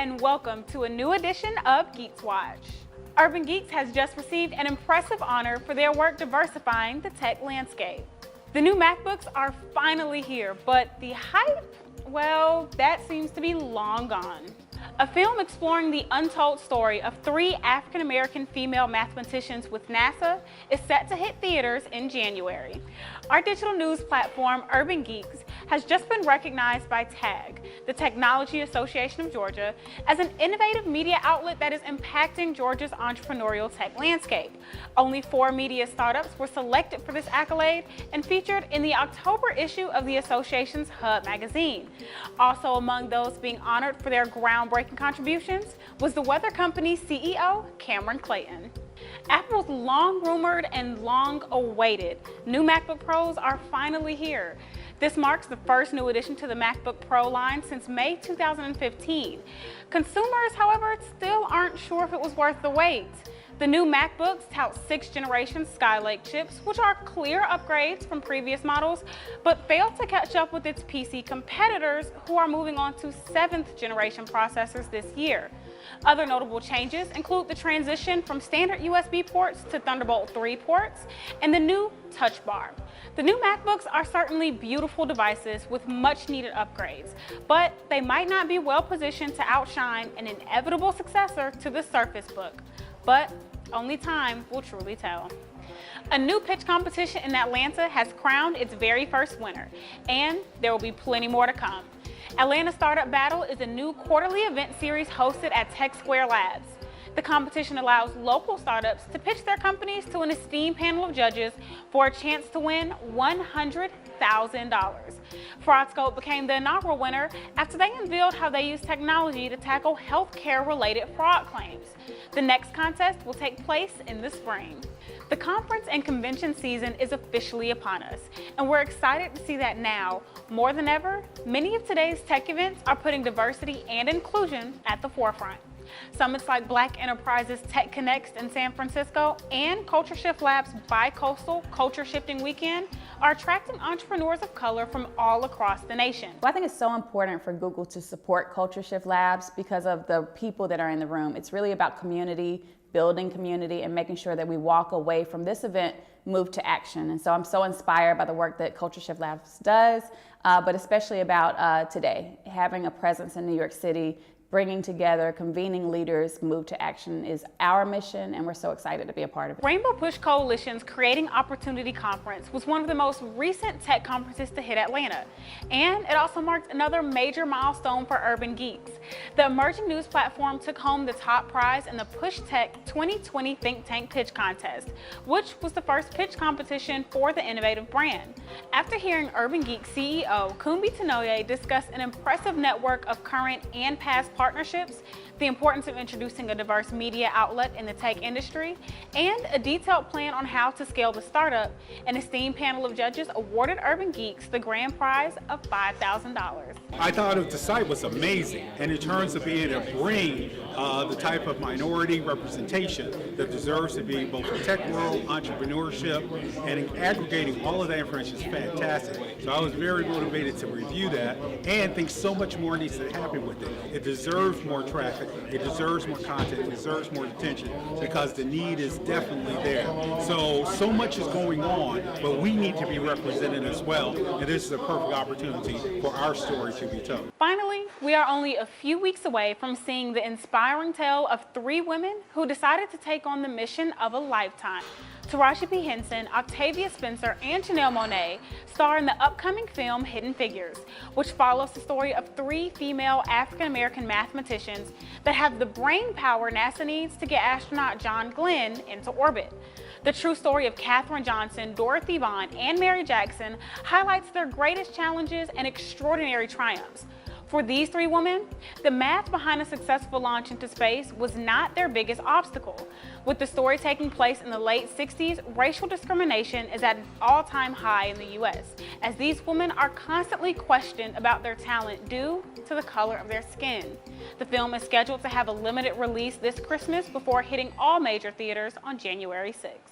and welcome to a new edition of Geekz Watch. UrbanGeekz has just received an impressive honor for their work diversifying the tech landscape. The new MacBooks are finally here, but the hype, well, that seems to be long gone. A film exploring the untold story of 3 African-American female mathematicians with NASA is set to hit theaters in January. Our digital news platform, UrbanGeekz, has just been recognized by TAG, the Technology Association of Georgia, as an innovative media outlet that is impacting Georgia's entrepreneurial tech landscape. Only 4 media startups were selected for this accolade and featured in the October issue of the association's Hub magazine. Also among those being honored for their groundbreaking contributions was the weather company's CEO, Cameron Clayton. Apple's long-rumored and long-awaited new MacBook Pros are finally here. This marks the first new addition to the MacBook Pro line since May 2015. Consumers, however, still aren't sure if it was worth the wait. The new MacBooks tout 6th generation Skylake chips, which are clear upgrades from previous models, but failed to catch up with its PC competitors who are moving on to 7th generation processors this year. Other notable changes include the transition from standard USB ports to Thunderbolt 3 ports and the new Touch Bar. The new MacBooks are certainly beautiful devices with much needed upgrades, but they might not be well positioned to outshine an inevitable successor to the Surface Book. But only time will truly tell. A new pitch competition in Atlanta has crowned its very first winner, and there will be plenty more to come. Atlanta Startup Battle is a new quarterly event series hosted at Tech Square Labs. The competition allows local startups to pitch their companies to an esteemed panel of judges for a chance to win $100,000. FraudScope became the inaugural winner after they unveiled how they use technology to tackle healthcare-related fraud claims. The next contest will take place in the spring. The conference and convention season is officially upon us, and we're excited to see that now, more than ever, many of today's tech events are putting diversity and inclusion at the forefront. Summits like Black Enterprise's Tech Connects in San Francisco and Culture Shift Lab's Bi-Coastal Culture Shifting Weekend are attracting entrepreneurs of color from all across the nation. Well, I think it's so important for Google to support Culture Shift Labs because of the people that are in the room. It's really about community, building community, and making sure that we walk away from this event, move to action. And so I'm so inspired by the work that Culture Shift Labs does, but especially about today, having a presence in New York City, bringing together, convening leaders, move to action is our mission, and we're so excited to be a part of it. Rainbow Push Coalition's Creating Opportunity Conference was one of the most recent tech conferences to hit Atlanta, and it also marked another major milestone for UrbanGeekz. The emerging news platform took home the top prize in the Push Tech 2020 Think Tank Pitch Contest, which was the first pitch competition for the innovative brand. After hearing UrbanGeekz CEO Kumbi Tenoye discuss an impressive network of current and past partnerships, the importance of introducing a diverse media outlet in the tech industry, and a detailed plan on how to scale the startup, an esteemed panel of judges awarded UrbanGeekz the grand prize of $5,000. I thought the site was amazing, and in terms of being able to bring the type of minority representation that deserves to be both the tech world, entrepreneurship, and aggregating all of that information is fantastic. So I was very motivated to review that and think so much more needs to happen with it. It deserves more traffic, it deserves more content, it deserves more attention because the need is definitely there. So much is going on, but we need to be represented as well, and this is a perfect opportunity for our story to be told. Finally, we are only a few weeks away from seeing the inspiring tale of 3 women who decided to take on the mission of a lifetime. Taraji P. Henson, Octavia Spencer, and Janelle Monáe star in the upcoming film Hidden Figures, which follows the story of 3 female African-American mathematicians that have the brain power NASA needs to get astronaut John Glenn into orbit. The true story of Katherine Johnson, Dorothy Vaughan, and Mary Jackson highlights their greatest challenges and extraordinary triumphs. For these 3 women, the math behind a successful launch into space was not their biggest obstacle. With the story taking place in the late 60s, racial discrimination is at an all-time high in the US, as these women are constantly questioned about their talent due to the color of their skin. The film is scheduled to have a limited release this Christmas before hitting all major theaters on January 6th.